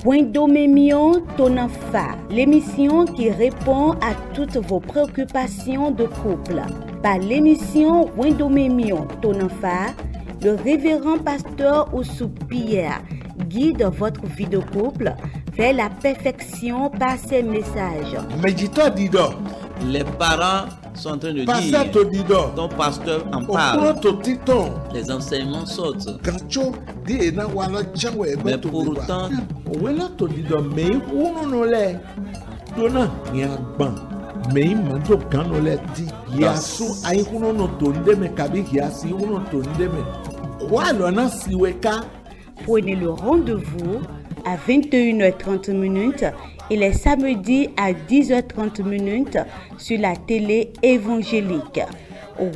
Wendomemion Tonanfa, l'émission qui répond à toutes vos préoccupations de couple. Par l'émission Wendomemion Tonanfa, le révérend pasteur Oussou Pierre guide votre vie de couple vers la perfection par ses messages. Les parents sont en train de dire, ton pasteur en parle, les enseignements sortent. Mais pourtant, prenez le rendez-vous à 21h30 et les samedis à 10h30 sur la télé évangélique.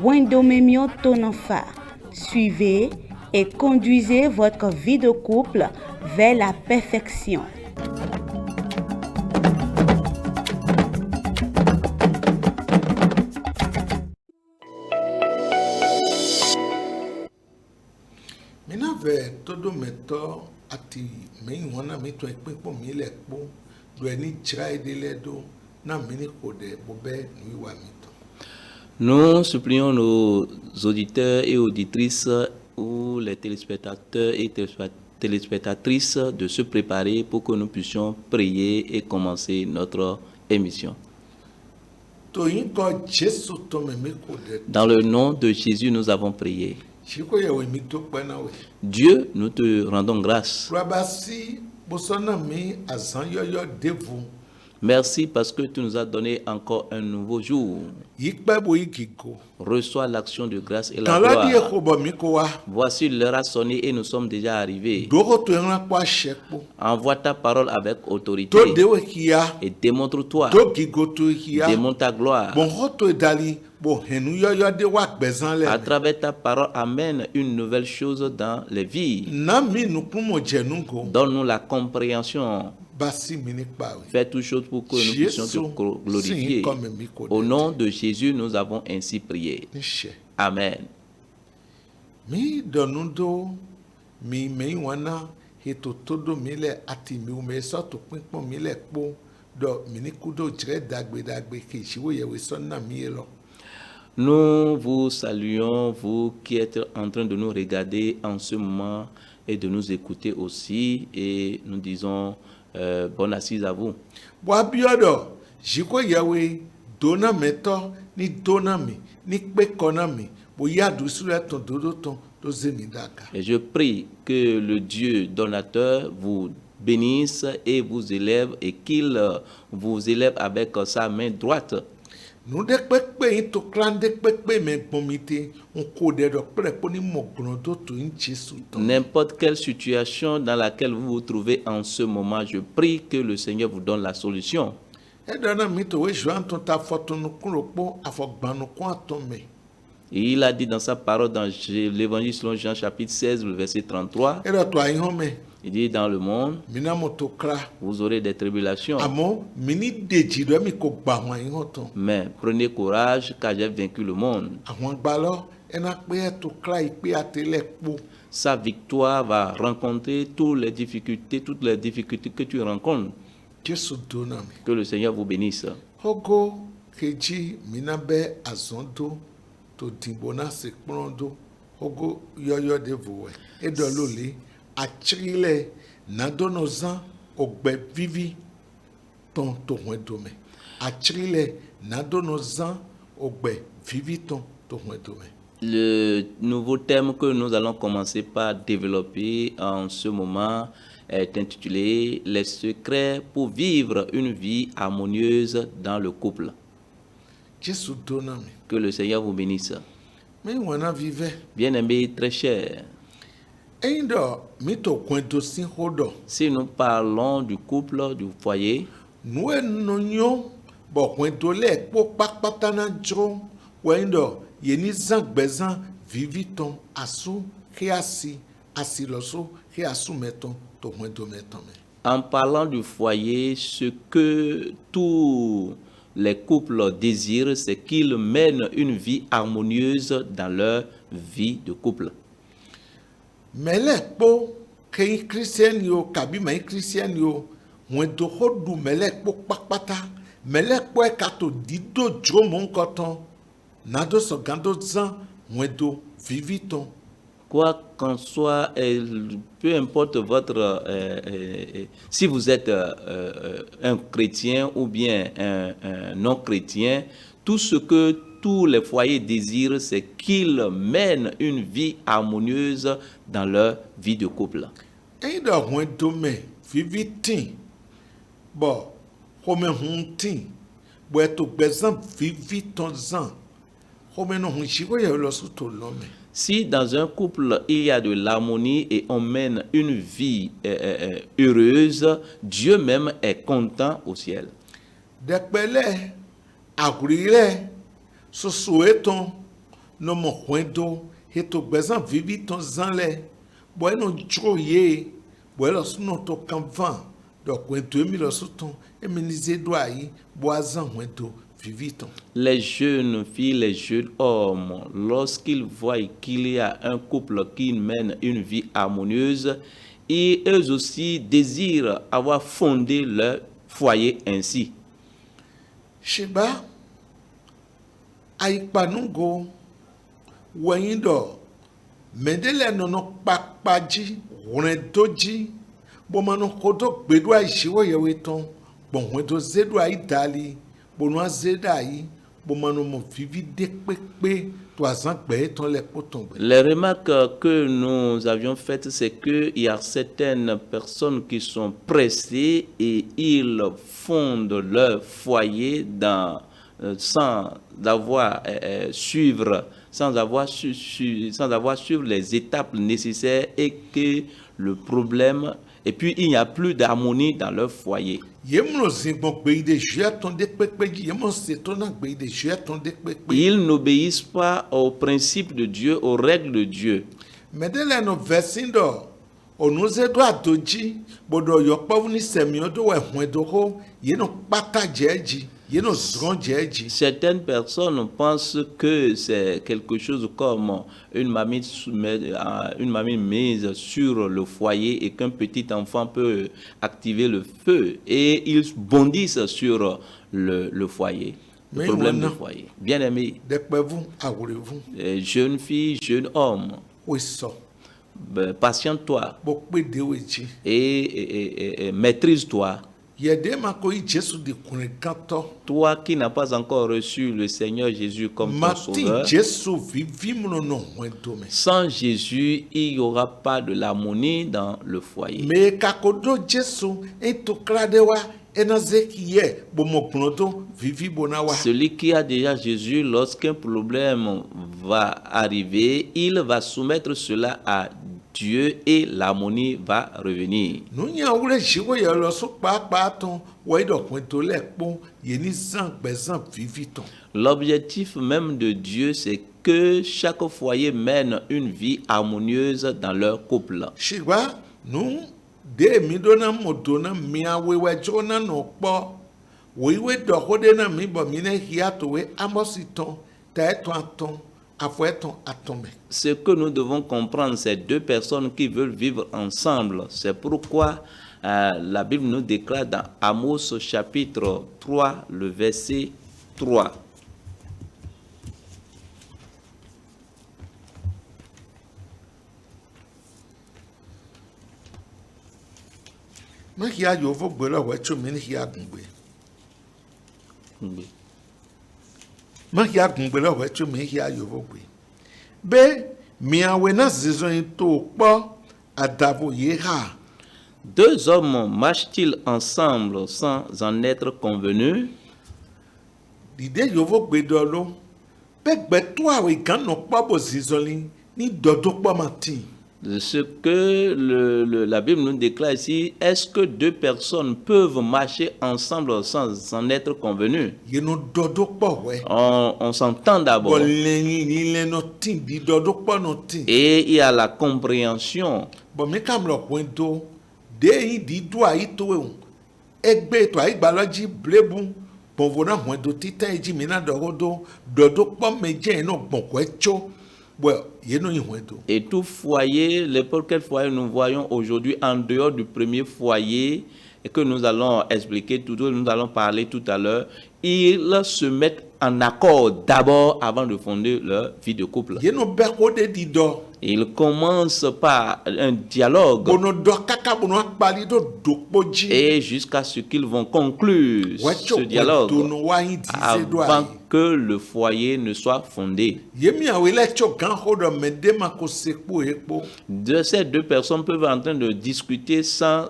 Wendomemion Tonanfa. Suivez et conduisez votre vie de couple vers la perfection. Nous supplions nos auditeurs et auditrices ou les téléspectateurs et téléspectatrices de se préparer pour que nous puissions prier et commencer notre émission. Dans le nom de Jésus, nous avons prié. Dieu, nous te rendons grâce. Merci parce que tu nous as donné encore un nouveau jour. Reçois l'action de grâce et la gloire. Voici l'heure a sonné et nous sommes déjà arrivés. Envoie ta parole avec autorité et démontre-toi. Démontre ta gloire. À travers ta parole, amène une nouvelle chose dans les vies. Donne-nous la compréhension. Fais toutes choses pour que nous puissions te glorifier. Au nom de Jésus, nous avons ainsi prié. Amen. Nous vous saluons, vous qui êtes en train de nous regarder en ce moment et de nous écouter aussi, et nous disons bonne assise à vous. Et je prie que le Dieu donateur vous bénisse et vous élève et qu'il vous élève avec sa main droite. N'importe quelle situation dans laquelle vous vous trouvez en ce moment, je prie que le Seigneur vous donne la solution. Et il a dit dans sa parole dans l'évangile selon Jean chapitre 16, le verset 33. Il dit dans le monde, vous aurez des tribulations. Mais prenez courage car j'ai vaincu le monde. Sa victoire va rencontrer toutes les difficultés que tu rencontres. Que le Seigneur vous bénisse. Le nouveau thème que nous allons commencer par développer en ce moment est intitulé « Les secrets pour vivre une vie harmonieuse dans le couple ». Que le Seigneur vous bénisse. Bien-aimés, très chers, si nous parlons du couple, du foyer, en parlant du foyer, ce que tous les couples désirent, c'est qu'ils mènent une vie harmonieuse dans leur vie de couple. Kei Christian yo, kabi mai Christian yo, wendo hodu melek po pakpata, melek po kato dido jo mon koton, nado so gando zan, wendo viviton. Quoi qu'en soit, peu importe votre, si vous êtes un chrétien ou bien un non-chrétien, tout ce que tous les foyers désirent, c'est qu'ils mènent une vie harmonieuse dans leur vie de couple. Et de wendo me vivitin, bon, home huntin, bo eto bezan viviton zan, home no hunchigo ya lo suto lome. Si dans un couple, il y a de l'harmonie et on mène une vie heureuse, Dieu même est content au ciel. Dekpele, agrile, soso eton, no mo wendo, eto bezan viviton zan le, bo eno joye, bo elo suno to kanvan, do wendo emi lo suton, emi nize do ayi, bo azan wendo viviton. Les jeunes filles, les jeunes hommes, lorsqu'ils voient qu'il y a un couple qui mène une vie harmonieuse, et eux aussi désirent avoir fondé leur foyer ainsi. Sheba, aikpanungo, wayindo, mendele nono pakpaji, rendoji, bomano kodo bedwa ishiwo yeweton, bon wendo zedwa idali, bono azedai, bomano mo vivi dekpekpe, toazan ton le poton. Les remarques que nous avions faites, c'est qu'il y a certaines personnes qui sont pressées et ils fondent leur foyer sans avoir suivre les étapes nécessaires et que le problème, et puis il n'y a plus d'harmonie dans leur foyer. Ils n'obéissent pas aux principes de Dieu, aux règles de Dieu. Certaines personnes pensent que c'est quelque chose comme une mamie mise sur le foyer et qu'un petit enfant peut activer le feu et ils bondissent sur le foyer. Le problème du foyer. Bien aimé, jeune fille, jeune homme, patiente-toi et maîtrise-toi. Toi qui n'as pas encore reçu le Seigneur Jésus comme ton sauveur, sans Jésus, il n'y aura pas de l'harmonie dans le foyer. Celui qui a déjà Jésus, lorsqu'un problème va arriver, il va soumettre cela à Dieu et l'harmonie va revenir. L'objectif même de Dieu, c'est que chaque foyer mène une vie harmonieuse dans leur couple. Ce que nous devons comprendre, c'est deux personnes qui veulent vivre ensemble. C'est pourquoi la Bible nous déclare dans Amos chapitre 3, le verset 3. Deux hommes marchent-ils ensemble sans en être convenus? Ce que la Bible nous déclare ici, est-ce que deux personnes peuvent marcher ensemble sans en être convenus? On s'entend d'abord. Et il y a la compréhension. bon yeno ihwedo Et tout foyer, n'importe quel foyer nous voyons aujourd'hui en dehors du premier foyer et que nous allons expliquer nous allons parler tout à l'heure, ils se mettent en accord d'abord avant de fonder leur vie de couple. yeno beko de dido Ils commencent par un dialogue bono do kaka bono akpali do dokpoji et jusqu'à ce qu'ils vont conclure ce dialogue dono wa yin dize do avant ai que le foyer ne soit fondé. yemi awele cho gan hodo medema ko sekpo ekpo Ces deux personnes peuvent être en train de discuter sans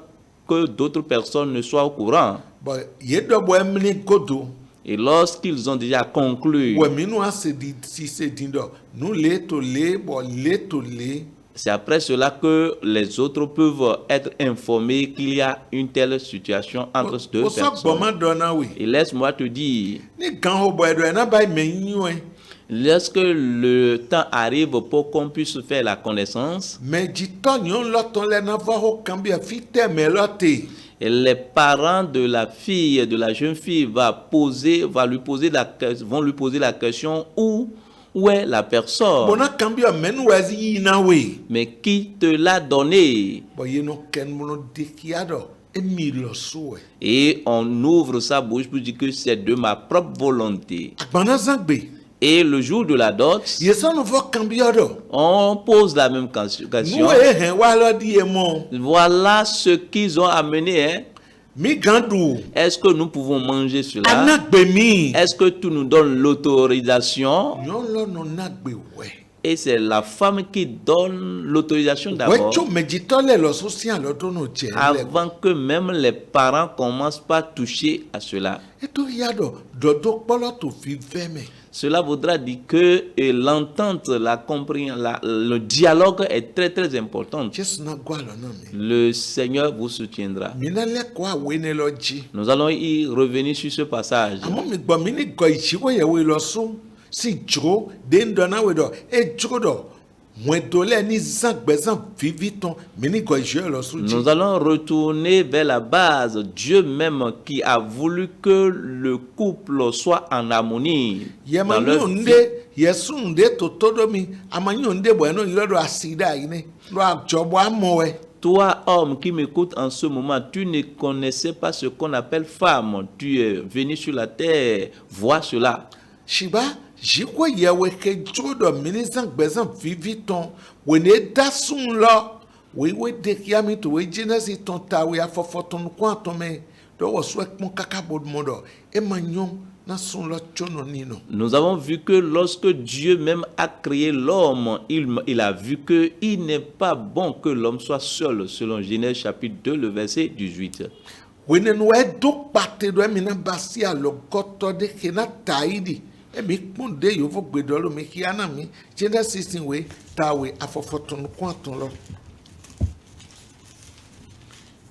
que d'autres personnes ne soient au courant. bon yedo bo emni godo Et lorsqu'ils ont déjà conclu, we minu ase di si se dindo nous le to le bo le to le c'est après cela que les autres peuvent être informés qu'il y a une telle situation entre ces deux so personnes. gboma do na we Et laisse-moi te dire, ni gan ho bo edo na bai menyu e lorsque le temps arrive pour qu'on puisse faire la connaissance, mais jito nyon loton le na va ho kambia fite melote et les parents de la fille, de la jeune fille, vont lui poser la question où est la personne, bona kambia menu wazi na we mais qui te l'a donné. bo yeno ken mono dikiado e mi lo so e Et on ouvre sa bouche pour dire que c'est de ma propre volonté. agbana zangbe Et le jour de la dot, yesa no vo kambia do on pose la même question. nous e hen wa lo di e mo Voilà ce qu'ils ont amené. Hein. mi gandu Est-ce que nous pouvons manger cela? anagbe mi Est-ce que tu nous donnes l'autorisation? nyon lo no nagbe we Et c'est la femme qui donne l'autorisation d'abord, wecho mejito le lo so si alo to no je le avant que même les parents commencent par toucher à cela. eto yado dodo polo to fi veme Cela voudra dire que l'entente, la compréhension, le dialogue est très très important. jesu na gwa lo na mi Le Seigneur vous soutiendra. mina le kwa we ne lo ji Nous allons y revenir sur ce passage. amo mi gbo mi ni go ichiwo ye we lo so si jro de ndo na we do e jro do mwedo le ni zangbezan viviton mi ni go je lo so ji Nous allons retourner vers la base. Dieu même qui a voulu que le couple soit en harmonie ye dans ma leur vie. nde yesu nde to todo mi amanyo nde bo no yiro do asida ine lo ajobo amowe Toi, homme qui m'écoute en ce moment, tu ne connaissais pas ce qu'on appelle femme. Tu es venu sur la terre, vois cela. shiba jikwo yewe ke jodo mini zangbezan viviton we ne dasun lo we de kiami to we jenesi ton ta we afofoton kwa to me do wo so ekpon kakabo modo e manyon na sun lo chono nino Nous avons vu que lorsque Dieu même a créé l'homme, il a vu qu'il n'est pas bon que l'homme soit seul, selon Genèse chapitre 2, le verset 18. we ne no e do pate do mi na basi alo goto de kena taidi e mi kpon de yo vo gbedo lo mi kiana mi jenesi sin we ta we afofoton kwa to lo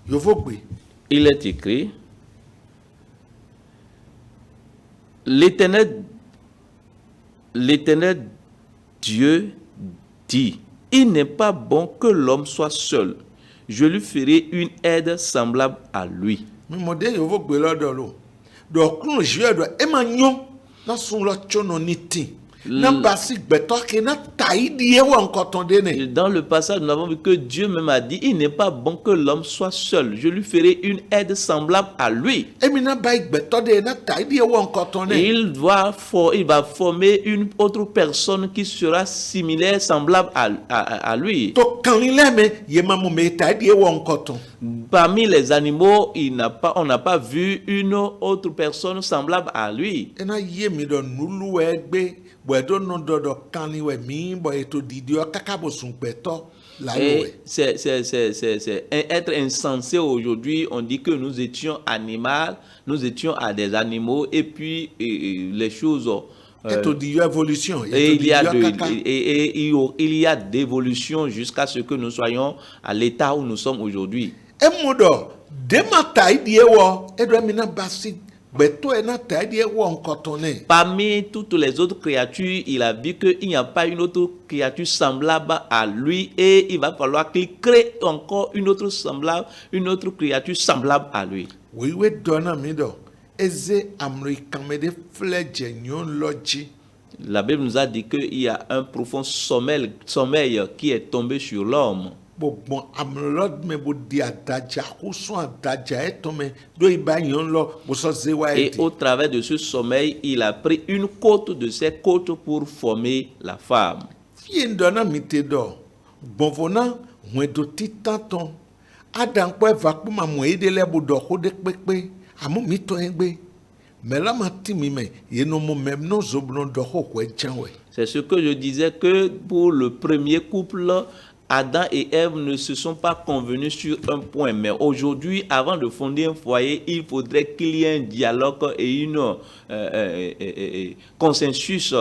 yo vo gbe Il est écrit, l'Éternel Dieu dit, il n'est pas bon que l'homme soit seul. Je lui ferai une aide semblable à lui. mi mo de yo vo gbe lo do lo do kun je do e manyon na sun lo chono niti na basi gbeto ke na taidi e wo nkoton de ne Dans le passage, nous avons vu que Dieu même a dit, il n'est pas bon que l'homme soit seul. Je lui ferai une aide semblable à lui. e mi na bai gbeto de na taidi e wo nkoton ne Il va former une autre personne qui sera similaire, semblable à lui. to kan ile me ye ma mo me taidi e wo nkoton Parmi les animaux, on n'a pas vu une autre personne semblable à lui. e na ye mi do nulu e gbe bo e do no do kan ni we mi bo e to didi o kakabo sun gbeto la yo Et we c'est être insensé aujourd'hui. On dit que nous étions animaux, nous étions à des animaux, et puis les choses. e to di yo evolution Et e to di yo kaka il y a d'évolution jusqu'à ce que nous soyons à l'état où nous sommes aujourd'hui. e mo do de ma taidi e wo e do mi na basi gbeto e na taidi e wo nkoton ne Parmi toutes les autres créatures, il a vu qu'il n'y a pas une autre créature semblable à lui, et il va falloir qu'il crée encore une autre créature semblable à lui. we we do na mi do eze amri kamede fleje nyon loji La Bible nous a dit qu'il y a un profond sommeil qui est tombé sur l'homme. Gbogbo amlod me bo di adaja ko so adaja eto me do iba yan lo bo so ze wa Et edi. au travers de ce sommeil, il a pris une côte de ses côtes pour former la femme. Fie ndona mi te do. Gbonvona hwen do titanton. Adan po va ku ma mo ede le bo do ko de pepe. Amu mi to engbe. Mais là ma ti mi me ye no mo mem no zoblon do ko ko janwe. C'est ce que je disais que pour le premier couple, Adam et Ève ne se sont pas convenus sur un point. Mais aujourd'hui, avant de fonder un foyer, il faudrait qu'il y ait un dialogue et un consensus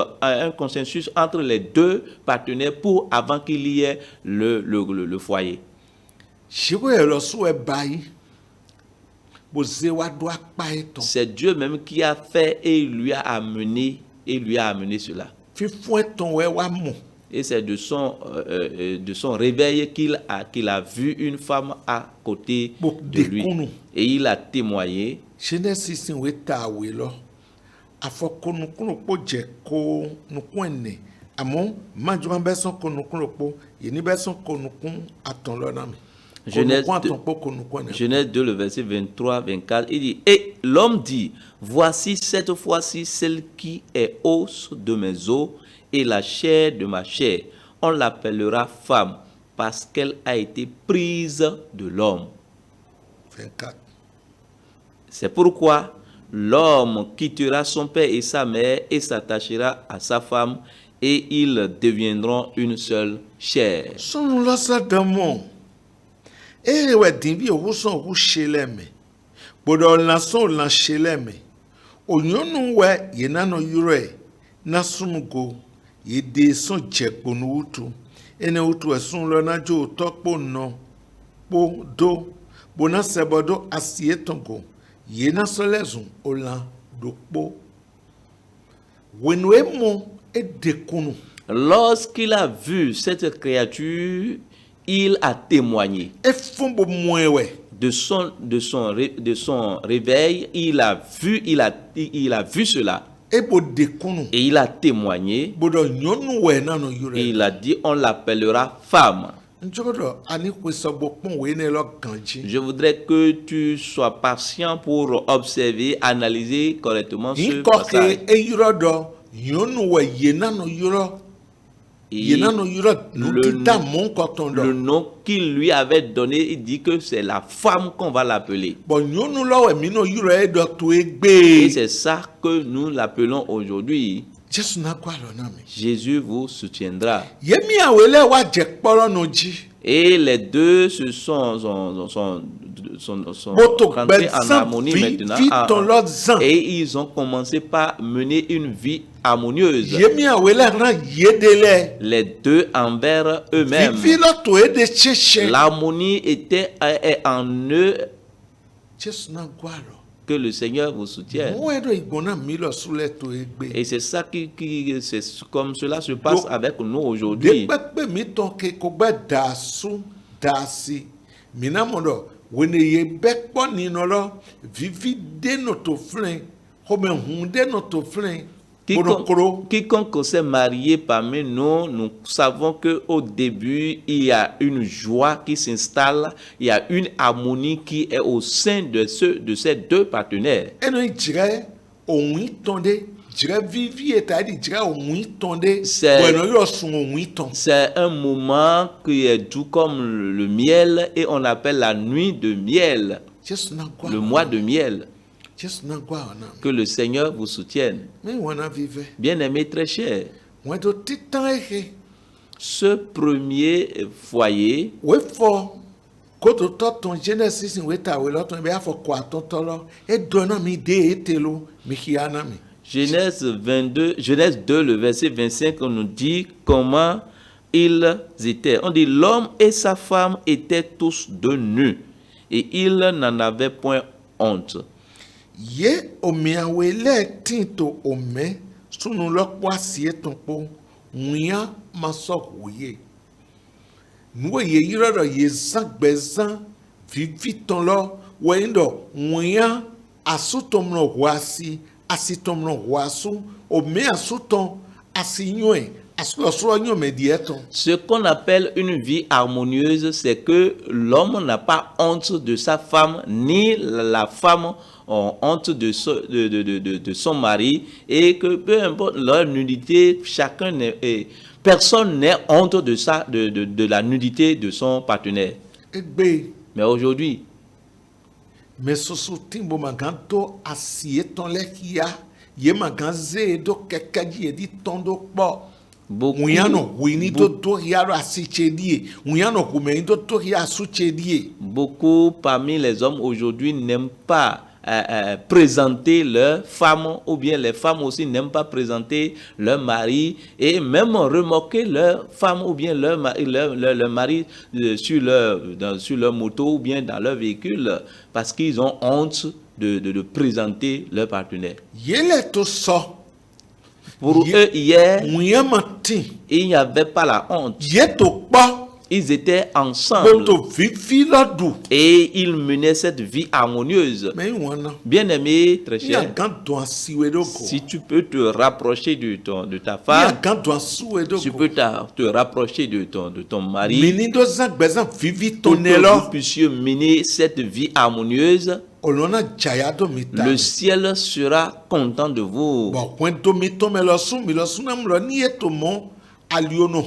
entre les deux partenaires avant qu'il y ait le foyer. Jiwe lo so e bayi. Bo ze wa do apa eton. C'est Dieu même qui a fait et il lui a amené cela. Fi fun eton we wa mo. Et c'est de son réveil qu'il a vu une femme à côté de lui. Et il a témoigné. Genesis we ta we lo. Afokonu kuno po je ko nu kwenne. Amon manjuan beson konu kuno po, yeni beson konu kun aton lo na mi. Genèse 2, le verset 23-24, il dit, et l'homme dit, voici cette fois-ci celle qui est os de mes os et la chair de ma chair. On l'appellera femme parce qu'elle a été prise de l'homme. 24. C'est pourquoi l'homme quittera son père et sa mère et s'attachera à sa femme et ils deviendront une seule chair. Son lo sa damo. E we din bi o so hu sheleme. Bodo la so la sheleme. Onyonu we ye na no yure na sumugo ye de so jekponu utu. Ene utu esun lo na jo topo no. Po do bona sebodo asietongo. Ye na so lezun ola do po. Wenwe mo e dekunu. Lorsqu'il a vu cette créature, il a témoigné. E fombo mwewe. De son réveil, il a vu cela. E bo dekunu. Et il a témoigné. Bodo nyonu we na no yure. Et il a dit, on l'appellera femme. Njogodo ani kweso bo pon we ne lo ganji. Je voudrais que tu sois patient pour observer, analyser correctement ce passage. Ikoke e yuro do nyonu we ye na no yuro. Et le nom qu'il lui avait donné, il dit que c'est la femme qu'on va l'appeler. Et c'est ça que nous l'appelons aujourd'hui. Jésus vous soutiendra. Et les deux se sont rentrés en harmonie maintenant. Et ils ont commencé par mener une vie harmonieuse. Les deux envers eux-mêmes. L'harmonie était en eux. Que le Seigneur vous soutienne. Et c'est ça c'est comme cela se passe avec nous aujourd'hui. Quiconque s'est marié parmi nous, nous savons qu'au début, il y a une joie qui s'installe, il y a une harmonie qui est au sein de ces deux partenaires. C'est un moment qui est doux comme le miel et on l'appelle la nuit de miel, le mois de miel. Que le Seigneur vous soutienne. Bien-aimé très cher, ce premier foyer, Genèse 2, le verset 25, on nous dit comment ils étaient. On dit l'homme et sa femme étaient tous deux nus et ils n'en avaient point honte. Ye omiawele tinto ome sunu lokwa sietonpo nwia masokuye nuwe ye yiro ye zangbezan viviton lo wendo nwia asutomno hwasi asitomno hwasu ome asuton asignoe asolosro nyome dieton. Ce qu'on appelle une vie harmonieuse, c'est que l'homme n'a pas honte de sa femme, ni la femme ont honte de son mari, et que peu importe leur nudité, personne n'est honte de la nudité de son partenaire. Egbe Mais aujourd'hui, me soso timbo maganto asieton lekia ye maganze do kekaji edi tondo po. beaucoup, Muyano wini to toriaro asichedie. Muyano kumeni to toria suchedie. beaucoup parmi les hommes aujourd'hui n'aiment pas présenter leur femme, ou bien les femmes aussi n'aiment pas présenter leur mari, et même remorquer leur femme ou bien leur mari sur leur moto ou bien dans leur véhicule, parce qu'ils ont honte de présenter leur partenaire. Yele to so. Pour eux, hier, Muyamati. il n'y avait pas la honte. Ye to pa. Ils étaient ensemble To vivi lodu. et ils menaient cette vie harmonieuse. Me wana. Bien-aimé, très Ya cher, ganto asiwe doko. si tu peux te rapprocher de ta Ya femme, ganto asuwe tu doko. peux te rapprocher de ton mari, Mini do zan bezan vivi pour que tonelo. vous puissiez mener cette vie harmonieuse. Olona jaya do mita. Le ciel sera content de vous. Bon, kwento mito me lo sun na mlo ni eto mo aliono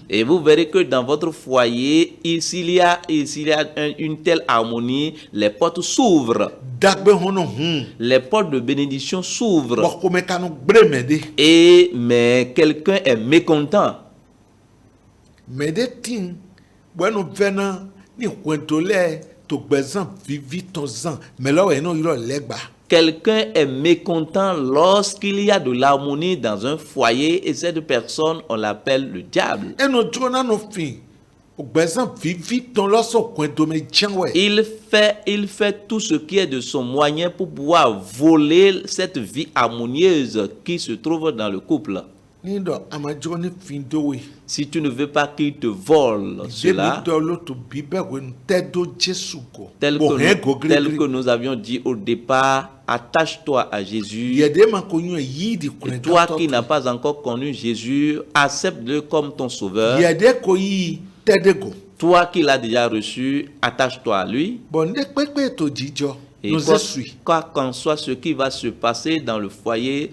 Et vous verrez que dans votre foyer, s'il y a une telle harmonie, les portes s'ouvrent. Dagbe hono Les portes de bénédiction s'ouvrent. Bo ko me kanu bremede. Mais quelqu'un est mécontent. Mede tin bueno vena ni kwento le to gbezan vivi ton zan me lo we no iro legba. Quelqu'un est mécontent lorsqu'il y a de l'harmonie dans un foyer, et cette personne, on l'appelle le diable. Eno jona no fin. O gbezan vivi ton lo so kwento me janwe. Il fait tout ce qui est de son moyen pour pouvoir voler cette vie harmonieuse qui se trouve dans le couple. Ni do amajo ni fin do we. Si tu ne veux pas qu'il te vole cela, do lo to bibe we ntedo Jesu ko. tel que nous avions dit au départ, attache-toi à Jésus. Yede man ko nyu yi di Et kun. toi qui n'as pas encore connu Jésus, accepte-le comme ton sauveur. Yede ko yi tedego. Toi qui l'as déjà reçu, attache-toi à lui. Bon de pepe to jijo. Et No quoi zesui. qu'en soit ce qui va se passer dans le foyer,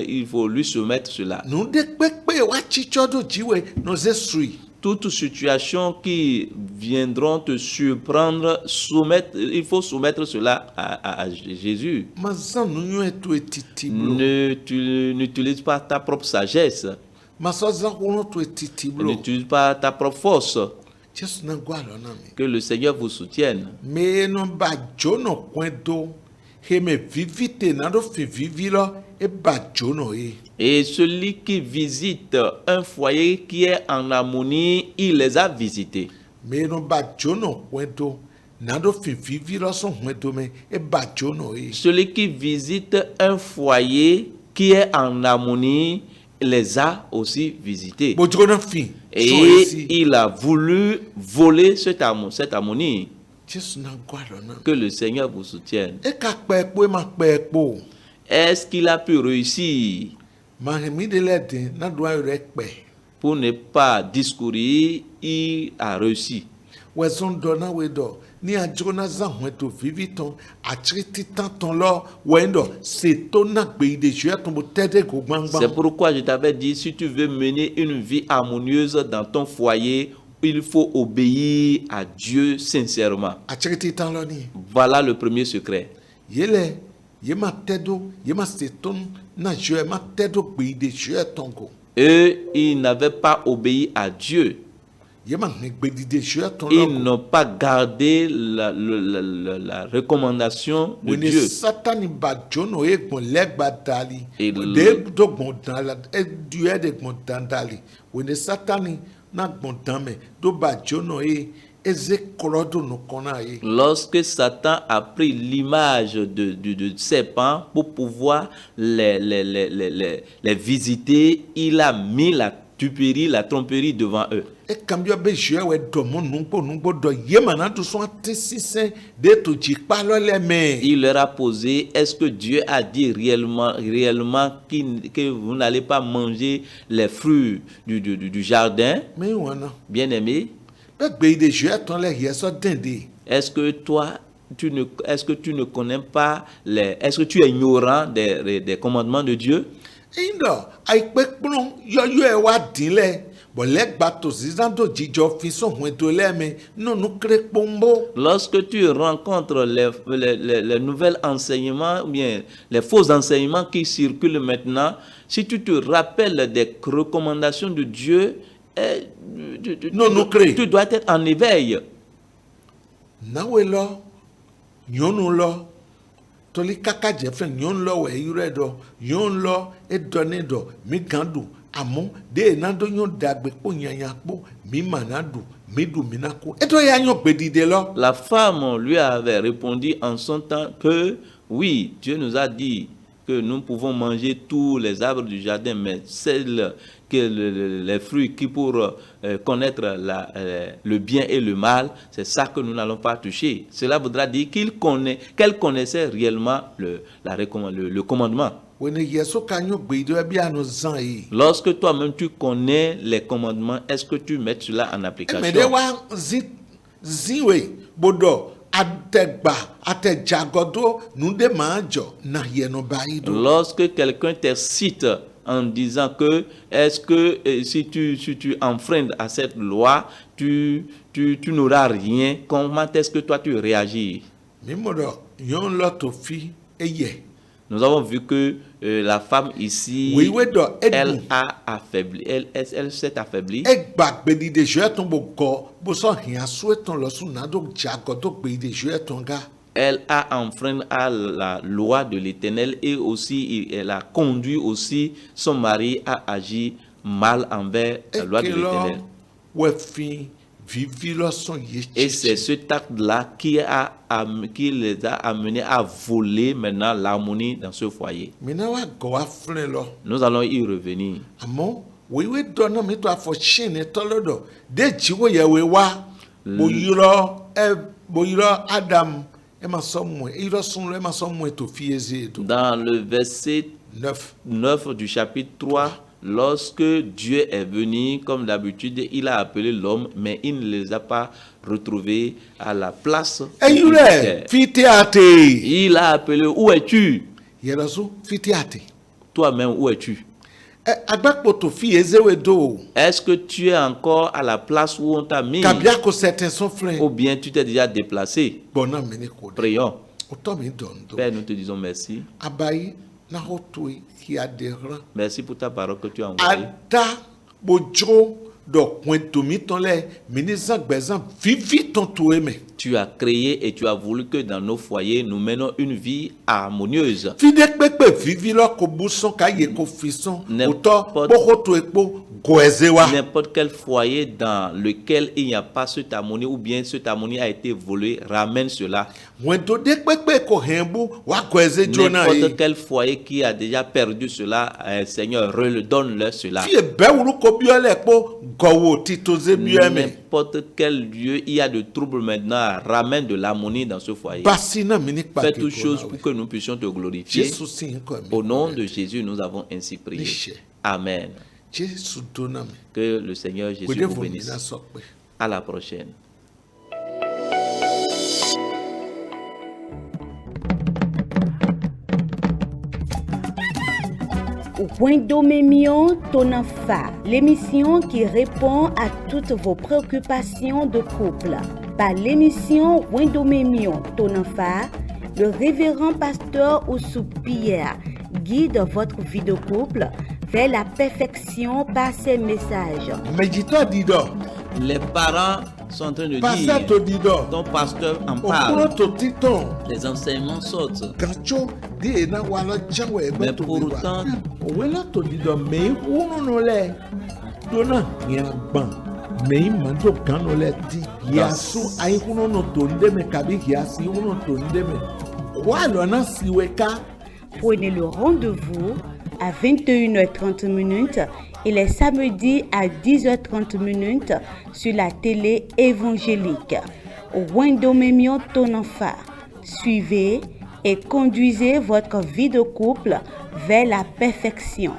il faut lui soumettre cela. No de pepe wa chicho do jiwe no zesui. Toute situation qui viendront te surprendre, il faut soumettre cela à Jésus. Mazan no nyu eto etiti blo. N'utilise pas ta propre sagesse. Masazan ko no to etiti blo. N'utilise pas ta propre force. Jesu na gwa lo na mi. Que le Seigneur vous soutienne. Me no ba jono kwento. He me vivite na do fi vivi lo e ba jono e. Et celui qui visite un foyer qui est en harmonie, il les a visités. Me no ba jono kwento. Na do fi vivi lo so kwento me e ba jono e. Celui qui visite un foyer qui est en harmonie, les a aussi visités. Bo jono fi. Et il a voulu voler cette harmonie. Jesu na gwa lo na. Que le Seigneur vous soutienne. E ka pe po e ma pe po. Est-ce qu'il a pu réussir Ma mi de le de na do ayo re pe. pour ne pas discourir? Il a réussi. We zon do na we do. Ni a jona za hweto vivi ton a triti tan ton lo we ndo se to na gbe de je ton bo tede go gbangba. C'est pourquoi je t'avais dit, si tu veux mener une vie harmonieuse dans ton foyer, il faut obéir à Dieu sincèrement. A triti tan lo ni. Voilà le premier secret. Yele ye ma tedo ye ma se ton na je ma tedo gbe de je ton go. Eux, ils n'avaient pas obéi à Dieu. Ye ma ne gbe de je ton Ils lo. n'ont pas gardé la recommandation de Wene Dieu. satani ba jono e gbon legba dali. Et De do gbon dan la e du e de gbon dan dali. Wene satani na gbon dan me do ba jono e eze korodo no kona e. Lorsque Satan a pris l'image de serpent pour pouvoir les visiter, il a mis la tuperie, la tromperie devant eux. E cambio be jue we do mo nungbo do yemana to so atesisen de to jikpa lo le me. Il leur a posé, est-ce que Dieu a dit réellement que vous n'allez pas manger les fruits du jardin? Me wana. Bien-aimé, Be gbe de jue ton le yeso dende. est-ce que tu ne connais pas est-ce que tu es ignorant des commandements de Dieu? Indo ai pe kpun yo e wa dinle. Bon legba to zizando jijo fi so hwen to le me no nu kre pombo. Lorsque tu rencontres les nouveaux enseignements, ou bien les faux enseignements qui circulent maintenant, si tu te rappelles des recommandations de Dieu, tu dois être en éveil. Nawe lo nyonu lo toli kaka jefe nyon lo we yure do yon lo e done do mi gandu amo de nando nyon dagbe po nyanya po mi manadu mi du minako e to ya nyon bedide lo. La femme lui avait répondu en son temps que oui, Dieu nous a dit que nous pouvons manger tous les arbres du jardin, mais les fruits qui pour connaître le bien et le mal, c'est ça que nous n'allons pas toucher. Cela voudra dire qu'elle connaissait réellement le commandement. Lorsque toi-même tu connais les commandements, est-ce que tu mets cela en application? Lorsque quelqu'un t'incite en disant que est-ce que si tu enfreins à cette loi, tu n'auras rien, comment est-ce que toi tu réagis? Nous avons vu que la femme ici, elle a affaibli, elle s'est affaiblie. Elle a enfreint à la loi de l'Éternel et aussi elle a conduit aussi son mari à agir mal envers la loi de l'Éternel. Et c'est ce acte-là qui les a amenés à voler maintenant l'harmonie dans ce foyer. Nous allons y revenir. Dans le verset 9 du chapitre 3, lorsque Dieu est venu, comme d'habitude, il a appelé l'homme, mais il ne les a pas retrouvés à la place. Il a appelé, où es-tu? Toi-même, où es-tu? Est-ce que tu es encore à la place où on t'a mis? Ou bien tu t'es déjà déplacé? Prions. Père, nous te disons merci. Merci pour ta parole que tu as envoyée. Tu as créé et tu as voulu que dans nos foyers, nous menons une vie harmonieuse. N'importe quel foyer dans lequel il n'y a pas cette harmonie ou bien cette harmonie a été volée, ramène cela. N'importe quel foyer qui a déjà perdu cela, Seigneur, redonne-leur cela. N'importe quel lieu, il y a de troubles maintenant, ramène de l'harmonie dans ce foyer. Fais toutes choses pour que nous puissions te glorifier. Au nom de Jésus, nous avons ainsi prié. Amen. Que le Seigneur Jésus vous bénisse. À la prochaine. Wendomemion Tonafa, l'émission qui répond à toutes vos préoccupations de couple. Par l'émission Wendomemion Tonafa, le révérend pasteur Oussou Pierre guide votre vie de couple vers la perfection par ses messages. Les parents sont en train de dire, ton pasteur en parle, les enseignements sortent. Mais pour autant, prenez le rendez-vous à 21h30 et les samedis à 10h30 sur la télé évangélique. Wendomemion Tonanfa. Suivez et conduisez votre vie de couple vers la perfection.